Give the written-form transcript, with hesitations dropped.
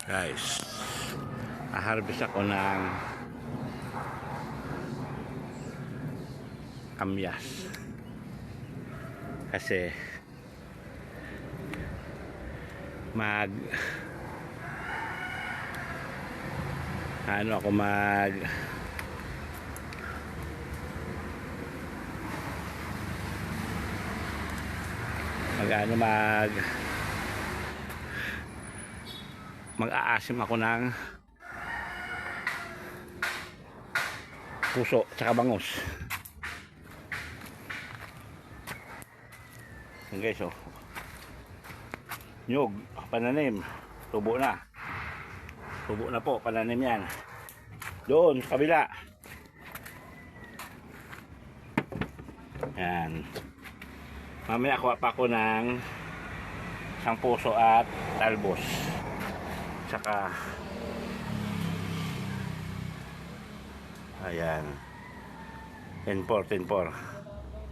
Guys, harvest ako ng kamyas kasi ako mag-aasim ako ng puso tsaka bangus. Yan guys, oh. Nyug, pananim, tubo na po, pananim yan doon sa kabila. Yan, mamaya kuha pa ako ng isang puso at talbos saka ayan 10-4